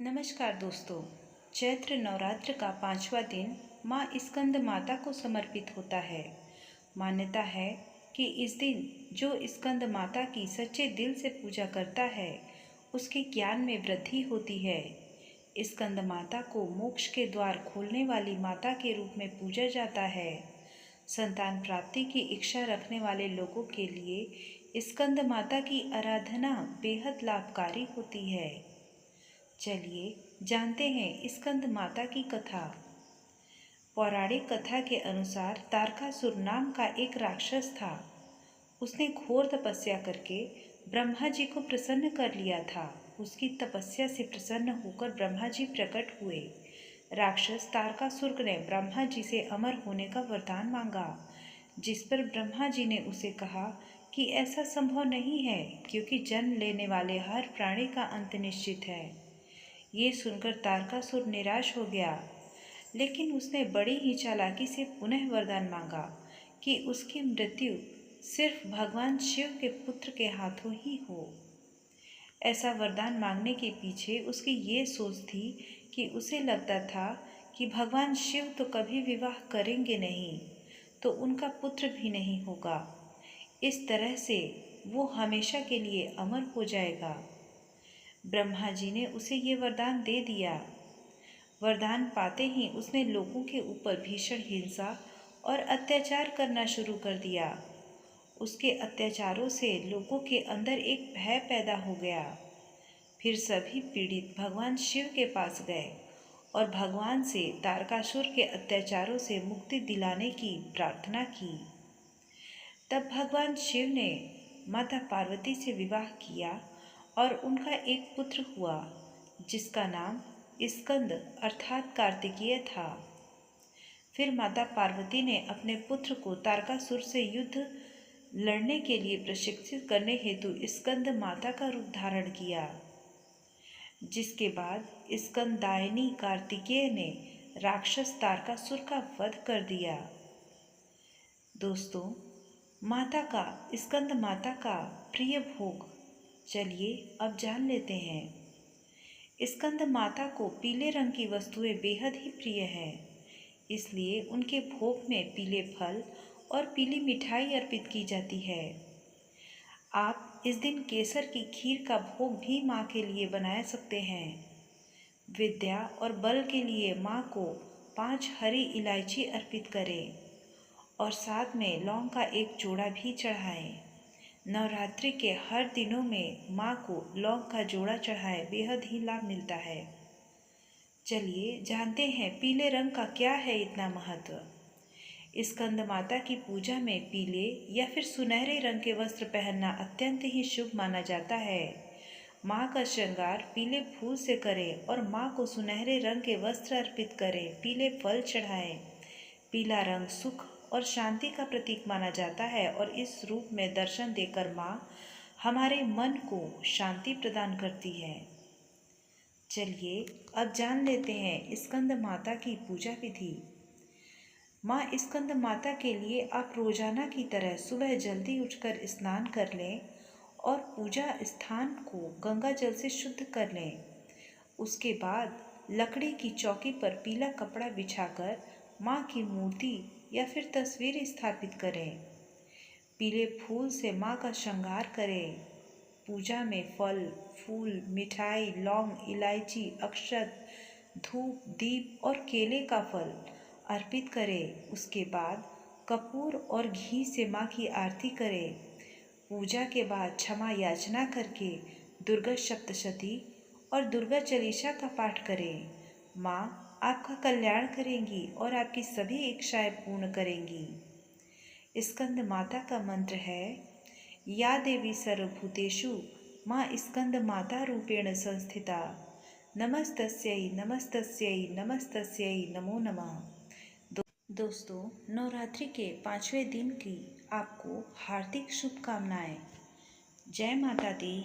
नमस्कार दोस्तों। चैत्र नवरात्र का 5वां दिन माँ स्कंद माता को समर्पित होता है। मान्यता है कि इस दिन जो स्कंद माता की सच्चे दिल से पूजा करता है उसके ज्ञान में वृद्धि होती है। स्कंद माता को मोक्ष के द्वार खोलने वाली माता के रूप में पूजा जाता है। संतान प्राप्ति की इच्छा रखने वाले लोगों के लिए स्कंद माता की आराधना बेहद लाभकारी होती है। चलिए जानते हैं स्कंद माता की कथा। पौराणिक कथा के अनुसार तारकासुर नाम का एक राक्षस था। उसने घोर तपस्या करके ब्रह्मा जी को प्रसन्न कर लिया था। उसकी तपस्या से प्रसन्न होकर ब्रह्मा जी प्रकट हुए। राक्षस तारकासुर ने ब्रह्मा जी से अमर होने का वरदान मांगा, जिस पर ब्रह्मा जी ने उसे कहा कि ऐसा संभव नहीं है, क्योंकि जन्म लेने वाले हर प्राणी का अंत निश्चित है। ये सुनकर तारकासुर निराश हो गया, लेकिन उसने बड़ी ही चालाकी से पुनः वरदान मांगा कि उसकी मृत्यु सिर्फ भगवान शिव के पुत्र के हाथों ही हो। ऐसा वरदान मांगने के पीछे उसकी ये सोच थी कि उसे लगता था कि भगवान शिव तो कभी विवाह करेंगे नहीं, तो उनका पुत्र भी नहीं होगा। इस तरह से वो हमेशा के लिए अमर हो जाएगा। ब्रह्मा जी ने उसे ये वरदान दे दिया। वरदान पाते ही उसने लोगों के ऊपर भीषण हिंसा और अत्याचार करना शुरू कर दिया। उसके अत्याचारों से लोगों के अंदर एक भय पैदा हो गया। फिर सभी पीड़ित भगवान शिव के पास गए और भगवान से तारकासुर के अत्याचारों से मुक्ति दिलाने की प्रार्थना की। तब भगवान शिव ने माता पार्वती से विवाह किया और उनका एक पुत्र हुआ, जिसका नाम स्कंद अर्थात कार्तिकेय था। फिर माता पार्वती ने अपने पुत्र को तारकासुर से युद्ध लड़ने के लिए प्रशिक्षित करने हेतु स्कंद माता का रूप धारण किया, जिसके बाद स्कंदायनी कार्तिकेय ने राक्षस तारकासुर का वध कर दिया। दोस्तों, माता का स्कंद माता का प्रिय भोग चलिए अब जान लेते हैं। स्कंद माता को पीले रंग की वस्तुएं बेहद ही प्रिय हैं, इसलिए उनके भोग में पीले फल और पीली मिठाई अर्पित की जाती है। आप इस दिन केसर की खीर का भोग भी माँ के लिए बना सकते हैं। विद्या और बल के लिए माँ को 5 हरी इलायची अर्पित करें और साथ में लौंग का एक जोड़ा भी चढ़ाएं। नवरात्रि के हर दिनों में माँ को लौंग का जोड़ा चढ़ाए बेहद ही लाभ मिलता है। चलिए जानते हैं पीले रंग का क्या है इतना महत्व। स्कंद माता की पूजा में पीले या फिर सुनहरे रंग के वस्त्र पहनना अत्यंत ही शुभ माना जाता है। माँ का श्रृंगार पीले फूल से करें और माँ को सुनहरे रंग के वस्त्र अर्पित करें, पीले फल चढ़ाएं। पीला रंग सुख और शांति का प्रतीक माना जाता है और इस रूप में दर्शन देकर माँ हमारे मन को शांति प्रदान करती है। चलिए अब जान लेते हैं स्कंद माता की पूजा विधि। माँ स्कंद माता के लिए आप रोजाना की तरह सुबह जल्दी उठकर स्नान कर लें और पूजा स्थान को गंगा जल से शुद्ध कर लें। उसके बाद लकड़ी की चौकी पर पीला कपड़ा बिछाकर माँ की मूर्ति या फिर तस्वीर स्थापित करें। पीले फूल से माँ का श्रृंगार करें। पूजा में फल, फूल, मिठाई, लौंग, इलायची, अक्षत, धूप, दीप और केले का फल अर्पित करें। उसके बाद कपूर और घी से माँ की आरती करें। पूजा के बाद क्षमा याचना करके दुर्गा सप्तशती और दुर्गा चालीसा का पाठ करें। माँ आपका कल्याण करेंगी और आपकी सभी इच्छाएं पूर्ण करेंगी। स्कंद माता का मंत्र है, या देवी सर्वभूतेषु माँ स्कंद माता रूपेण संस्थिता, नमस्तस्यै नमस्तस्यै नमस्तस्यै नमो नमः। दोस्तों, नवरात्रि के 5वें दिन की आपको हार्दिक शुभकामनाएं। जय माता दी।